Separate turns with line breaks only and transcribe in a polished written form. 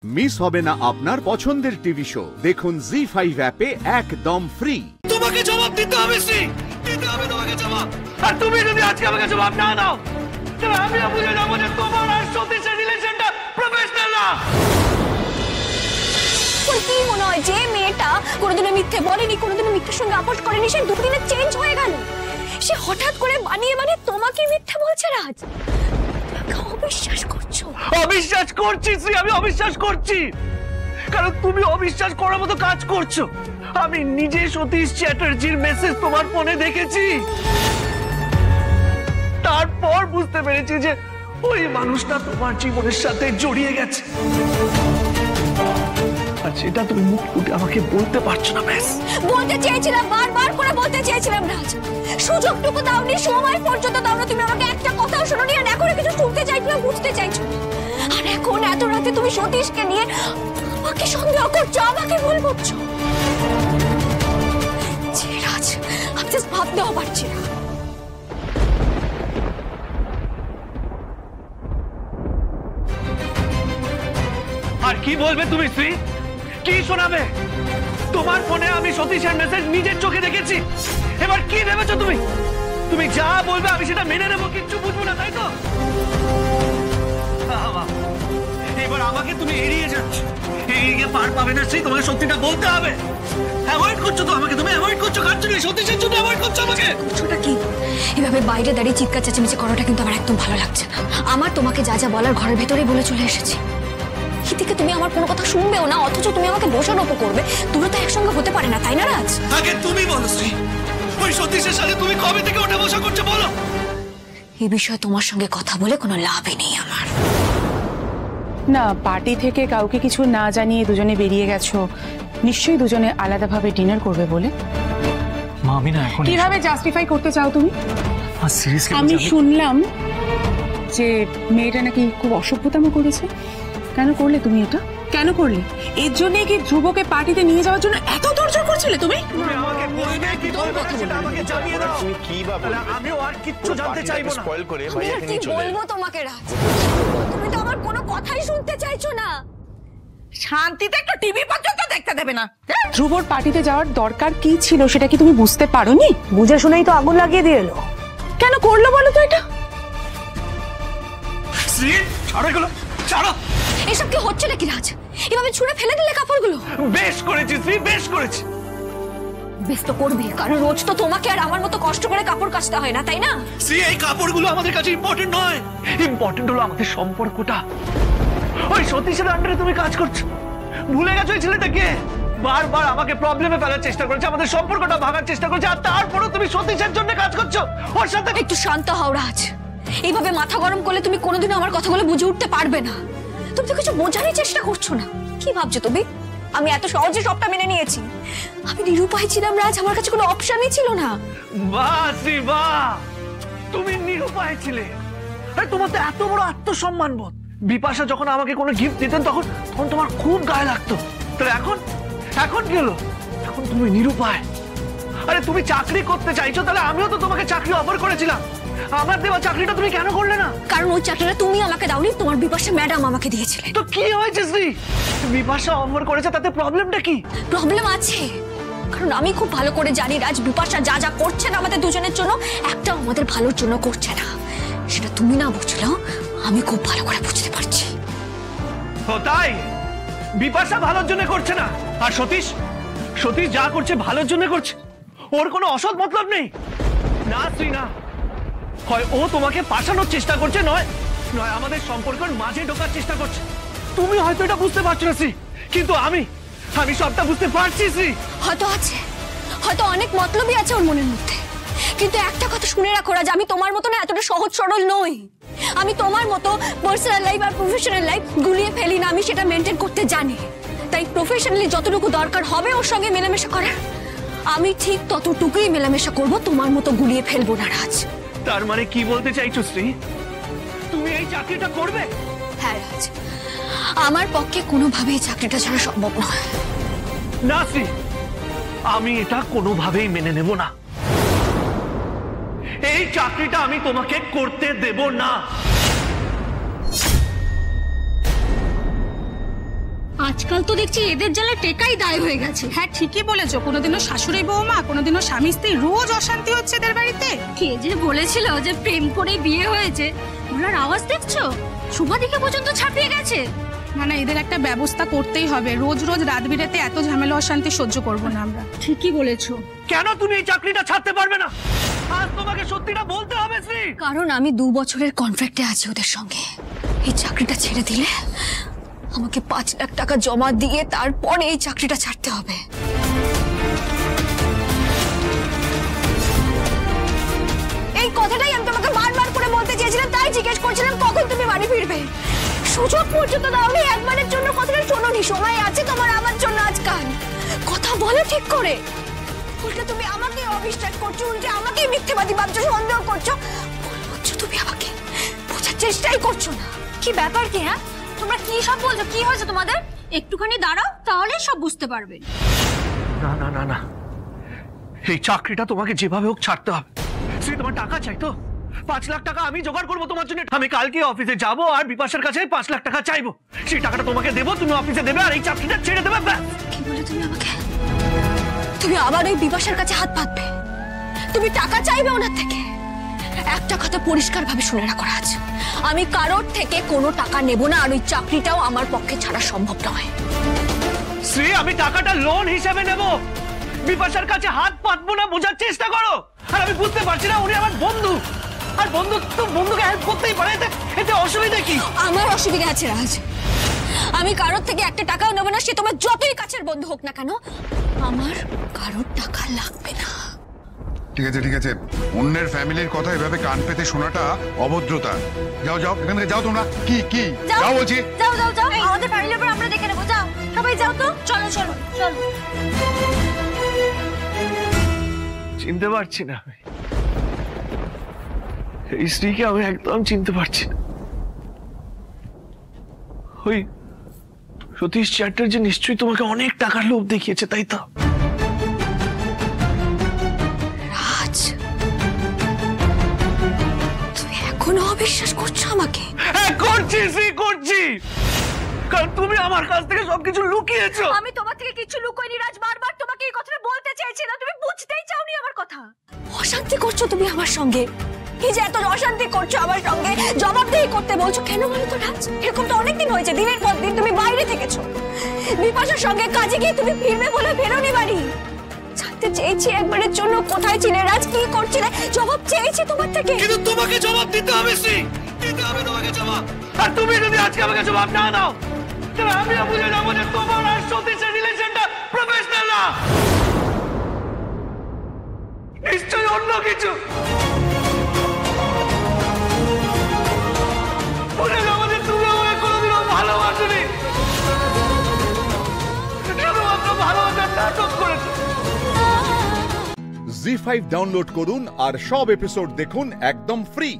Miss হবে না আপনার পছন্দের টিভি শো। দেখুন জি5 অ্যাপে একদম ফ্রি।
তোমাকে জবাব দিতে হবে শ্রী, দিতে হবে তোমাকে জবাব। আর তুমি যদি আজকে আমাকে জবাব না দাও তাহলে আমিও বুঝে যাবো যে তোমার আর সতীশের রিলেশনটা প্রফেশনাল না।
কি মনে হয় যে মেয়েটা কোনোদিনও মিথ্যে বলেনি, কোনোদিনও মিথ্যের সঙ্গে আপোষ করেনি, সে দুদিনে চেঞ্জ হয়ে গেল? সে হঠাৎ করে বানিয়ে বানিয়ে তোমাকে মিথ্যে বলছে রাজ। অবিশ্বাস করছো?
অবিশ্বাস করছি শ্রী, আমি অবিশ্বাস করছি, কারণ তুমি অবিশ্বাস করার মতো কাজ করছো। আমি নিজে সতীশ চ্যাটার্জির মেসেজ তোমার ফোনে দেখেছি, তারপর বুঝতে পেরেছি যে ওই মানুষটা তোমার জীবনের সাথে জড়িয়ে গেছে, আর সেটা তুমি মুখ ফুটে আমাকে বলতে পারছো না। ব্যাস
বলতে চেয়েছিলাম, বারবার করে বলতে চেয়েছিলাম রাজ, সুযোগটুকু দাওনি, সময় পর্যন্ত দাও না, তুমি আমাকে একটা কথাও শোনোনি। আর এখন কিছু শুনতে চাইছো না, বুঝতে চাইছো, আর এখন এত রাতে তুমি সতীশকে নিয়ে আমাকে সন্দেহ করছো, আমাকে ভুল করছো। রাজ, আমি জাস্ট ভাবতেও পারছি না।
আর কি বলবে তুমি শ্রী, কি শোনাবে? তোমার ফোনে আমি সতীশের মেসেজ নিজের চোখে দেখেছি, এবার কি ভেবেছো তুমি? তুমি যা বলবে আমি সেটা মেনে নেবো, কিচ্ছু বুঝবো না, তাই তো? এবার আমাকে তুমি এড়িয়ে যাচ্ছ, এড়িয়ে পার পাবে না শ্রী, তোমাকে সত্যিটা বলতে হবে। অ্যাভয়েড করছো তো আমাকে, তুমি অ্যাভয়েড করছো, কার জন্য? সতীশের জন্য অ্যাভয়েড করছো আমাকে।
ছোটা কি এভাবে বাইরে দাঁড়িয়ে চিৎকার চেঁচামেচি করাটা কিন্তু আমার একদম ভালো লাগছে না। আমার তোমাকে যা যা বলার ঘরের ভেতরেই বলে চলে এসেছি। এদিকে তুমি আমার কোনো কথা শুনবেও না, অথচ তুমি আমাকে দোষারোপ করবে। দুটো তো একসঙ্গে হতে পারে না, তাই না রাজ?
আগে তুমি বলো শ্রী, ওই সতীশের সাথে তুমি কবে থেকে ওঠা বসা করছো বলো?
এই বিষয়ে তোমার সঙ্গে কথা বলে কোনো লাভই নেই আমার।
না, পার্টি থেকে কাউকে কিছু না জানিয়ে দুজনে বেরিয়ে গেছো, নিশ্চয়ই দুজনে আলাদাভাবে ডিনার করবে বলে।
মা, আমি না এখন
কিভাবে জাস্টিফাই করতে চাও তুমি?
সিরিয়াসলি
আমি শুনলাম যে মেয়েটা নাকি খুব অসভ্যতামো করেছে। কেন করলে তুমি এটা? কেন করলে? এর জন্যই কি ধ্রুবকে পার্টিতে নিয়ে যাওয়ার জন্য এত তোড়জোড় করছিলে তুমি?
আমাকে বলবে কি বলবে না সেটা আমাকে জানিয়ে দাও।
তুমি কি বা বলবে?
আমিও আর কিচ্ছু জানতে চাইবো না।
স্পয়েল করে
আমি আর
ভাইয়াকে
কি
নিয়ে চলে
বলবো তোমাকে রাজ? তুমি তো আমার কোনো কথাই শুনতে চাইছো না।
শান্তিতে একটু টিভি পর্যন্ত দেখতে দেবে না।
ধ্রুবর পার্টিতে যাওয়ার দরকার কি ছিল সেটা কি তুমি বুঝতে পারোনি?
বুঝে শুনেই তো আগুন লাগিয়ে দিয়ে এলো।
কেন করলো বলো তো এটা?
শ্রী, ছাড়ো এগুলো, ছাড়ো।
এসব কি হচ্ছে নাকি রাজ? এভাবে ছুঁড়ে ফেলে দিলে কাপড়গুলো?
বেশ করেছি শ্রী, বেশ করেছি।
বেশ তো করবে, কারণ রোজ তো তোমাকে আর আমার মতো কষ্ট করে কাপড় কাচতে হয় না, তাই না?
শ্রী, এই কাপড়গুলো আমাদের কাছে ইম্পর্টেন্ট নয়, ইম্পর্টেন্ট হলো আমাদের সম্পর্কটা। ওই সতীশের আন্ডারে তুমি কাজ করছো, ভুলে গেছো এই ছেলেটাকে? বারবার আমাকে প্রবলেমে ফেলার চেষ্টা করেছে, আমাদের সম্পর্কটা ভাঙার চেষ্টা করেছে, আর তারপরও তুমি সতীশের জন্য কাজ করছো ওর সাথে।
একটু শান্ত হও রাজ। এইভাবে মাথা গরম করলে তুমি কোনোদিনও আমার কথাগুলো বুঝে উঠতে পারবে না। তুমি তো কিছু বোঝারই চেষ্টা করছো না। কি ভাবছো তুমি আমি এত সহজে সবটা মেনে নিয়েছি? আমি নিরুপায় ছিলাম রাজ, আমার কাছে কোনো অপশনই ছিল না।
বাহ শ্রী, বাহ, তুমি নিরুপায় ছিলে। আরে তোমার তো এত বড় আত্মসম্মান বোধ। বিপাশা যখন আমাকে কোনো গিফট দিতেন তখন তোমার খুব গায়ে লাগতো, তাহলে এখন কি হলো? এখন তুমি নিরুপায়। আরে তুমি চাকরি করতে চাইছো, তাহলে আমিও তো তোমাকে চাকরি অফার করেছিলাম, আমার দেওয়া চাকরিটা তুমি কেন করলে না?
কারণ ওই চাকরিটা তুমি আমাকে দাওনি, তোমার বিপাশা ম্যাডাম আমাকে দিয়েছিলেন।
তো কি হয়েছে শ্রী? বিপাশা অফার করেছে, তাতে প্রবলেমটা কি?
প্রবলেম আছে, কারণ আমি খুব ভালো করে জানি রাজ, বিপাশা যা যা করছেন আমাদের দুজনের জন্য একটা আমাদের ভালোর জন্য করছে না। সেটা তুমি না বুঝলেও আমি খুব ভালো করে বুঝতে পারছি।
ও তাই? বিপাশা ভালোর জন্য করছে না, আর সতীশ যা করছে ভালোর জন্য করছে, ওর কোনো অসৎ মতলব নেই। না শ্রী, না, হয় ও তোমাকে ফাঁসানোর চেষ্টা করছে, নয় আমাদের সম্পর্কের মাঝে ঢোকার চেষ্টা করছে। তুমি হয়তো এটা বুঝতে পারছো না শ্রী, কিন্তু আমি সবটা বুঝতে পারছি শ্রী।
হয়তো আছে, হয়তো অনেক মতলবই আছে ওর মনের মধ্যে, কিন্তু একটা কথা শুনে রাখো রাজ, আমি তোমার মতো না এতটা সহজ সরল নই। আমি তোমার মতো পার্সোনাল লাইফ আর প্রফেশনাল লাইফ গুলিয়ে ফেলি না, আমি সেটা মেনটেন করতে জানি। তাই প্রফেশনালি যতটুকু দরকার হবে ওর সঙ্গে মেলামেশা করার, আমি ঠিক ততটুকুই মেলামেশা করব, তোমার মতো গুলিয়ে ফেলবো না রাজ।
তার মানে কি বলতে চাইছো শ্রী? তুমি এই চাকরিটা করবে?
হ্যাঁ রাজ, আমার পক্ষে কোনোভাবেই চাকরিটা ছাড়া সম্ভব নয়।
না শ্রী, আমি এটা কোনোভাবেই মেনে নেব না। এই চাকরিটা আমি তোমাকে করতে দেব না।
আজকাল তো দেখছি এদের জ্বালা টেকাই দায় হয়ে গেছে।
হ্যাঁ ঠিকই বলেছো, কোনোদিনও শাশুড়ি বৌমা, কোনোদিনও স্বামী স্ত্রী, রোজ অশান্তি হচ্ছে এদের বাড়িতে।
কে যে বলেছিল যে প্রেম করে বিয়ে হয়েছে, ওনার আওয়াজ দেখছো? শুভাদিকে পর্যন্ত ছাপিয়ে গেছে।
না না, এদের একটা ব্যবস্থা করতেই হবে। রোজ রোজ রাত বিরাতে এত ঝামেলা অশান্তি সহ্য করবো না আমরা।
ঠিকই বলেছো।
কেন তুমি এই চাকরিটা ছাড়তে পারবে না? আজ তোমাকে সত্যিটা বলতে হবে শ্রী।
কারণ আমি 2 বছরের কন্ট্রাক্টে আছি ওদের সঙ্গে। এই চাকরিটা ছেড়ে দিলে আমাকে 5 লাখ টাকা জমা দিয়ে তারপরে এই চাকরিটা ছাড়তে হবে। এই কথাটাই আমি তোমাকে বারবার করে বলতে চেয়েছিলাম, তাই জিজ্ঞেস করছিলাম কখন তুমি বাড়ি ফিরবে। সুযোগ পর্যন্ত দাওনি, একবারের জন্য কথাটা শোনোনি। সময় আছে তোমার আমার জন্য আজকাল, কথা বলো ঠিক করে। উল্টে তুমি আমাকে অবিশ্বাস করছো, উল্টে আমাকে মিথ্যেবাদী ভাবছো, সন্দেহ করছো। বলছো তুমি আমাকে বোঝার চেষ্টাই করছো না। কি ব্যাপার কি? হ্যাঁ তোমরা কি সব বলছো? কি হয়েছে তোমাদের? একটুখানি দাঁড়াও, তাহলে সব বুঝতে পারবে।
না না না না, এই চাকরিটা তোমাকে যেভাবে হোক ছাড়তে হবে। শ্রী, তোমার টাকা চাই তো? 5 লাখ টাকা আমি জোগাড় করবো তোমার জন্য। আমি কালকে অফিসে যাবো আর বিপাশার কাছে 5 লাখ টাকা চাইবো। সেই টাকাটা তোমাকে দেবো, তুমি অফিসে দেবে আর এই চাকরিটা ছেড়ে দেবে। ব্যাস।
কি বলে তুমি আমাকে? তুমি আবার ওই বিপাশার কাছে হাত পাতবে? তুমি টাকা চাইবে ওনার থেকে? একটা কথা পরিষ্কার ভাবে শুনে রাখো রাজ, আমি কারোর থেকে কোনো টাকা নেব না, আর ওই চাকরিটাও আমার পক্ষে ছাড়া সম্ভব নয়।
শ্রী, আমি টাকাটা লোন হিসেবে নেব, বিপাশার কাছে হাত পাতবো না। বোঝার চেষ্টা করো। আর আমি বুঝতে পারছি না, উনি আমার বন্ধু, আর বন্ধু তো বন্ধুকে হেল্প করতেই পারে। এতে অসুবিধা কি?
আমার অসুবিধা আছে রাজ। আমি কারোর থেকে একটা টাকাও নেব না, সে তোমার যতই কাছের বন্ধু হোক না কেন। আমার কারোর টাকা লাগবে না।
ঠিক আছে ঠিক আছে, অন্যের ফ্যামিলির কথা এভাবে কান পেতে শোনাটা অভদ্রতা। যাও যাও, এখান থেকে যাও তোমরা। কি কি যাও বলছি।
যাও যাও যাও, আমাদের ফ্যামিলির উপর আমরা দেখে নেবো। যাও সবাই যাও তো, চলো চলো চলো।
চিনতে পারছি না আমি এই স্ত্রীকে, আমি একদম চিনতে পারছি না। ওই সতীশ চ্যাটার্জি নিশ্চয়ই তোমাকে অনেক টাকার লোভ দেখিয়েছে, তাই তো?
রাজ, তুমি এখনো অবিশ্বাস করছো আমাকে?
হ্যাঁ করছি শ্রী, করছি। কারণ তুমি আমার কাছ থেকে সবকিছু লুকিয়েছো।
আমি তোমার থেকে কিছু লুকোইনি রাজ, বারবার তোমাকে এই কথাটা বলতে চাইছিলাম, তুমি বুঝতেই চাওনি আমার কথা। অশান্তি করছো তুমি আমার সঙ্গে, এই যে এত অশান্তি করছো আমার সঙ্গে, জবাবদিহি করতে বলছো কেন বলো তো রাজ? এরকম তো অনেকদিন হয়েছে, দিনের পর দিন তুমি বাইরে থেকেছো। বিপাশার সঙ্গে কাজে গিয়ে তুমি ফিরবে বলে বেরোনি বাড়ি। জানতে চেয়েছি একবারের জন্য কোথায় ছিলে রাজ, কি করছিলে, জবাব চেয়েছি তোমার থেকে।
কিন্তু তোমাকে জবাব দিতে হবে শ্রী, দিতে হবে তোমাকে জবাব। আর তুমি যদি আজকে আমাকে জবাব না দাও, তাহলে আমিও বুঝে যাবো যে তোমার আর সতীশের রিলেশনটা প্রফেশনাল না, নিশ্চয়ই অন্য কিছু। বুঝে যাবো যে তুমি আমাকে কোনোদিনও ভালোবাসোনি, শুধুমাত্র ভালোবাসার নাটক করেছো।
জি5 ডাউনলোড করুন আর সব এপিসোড দেখুন একদম ফ্রি।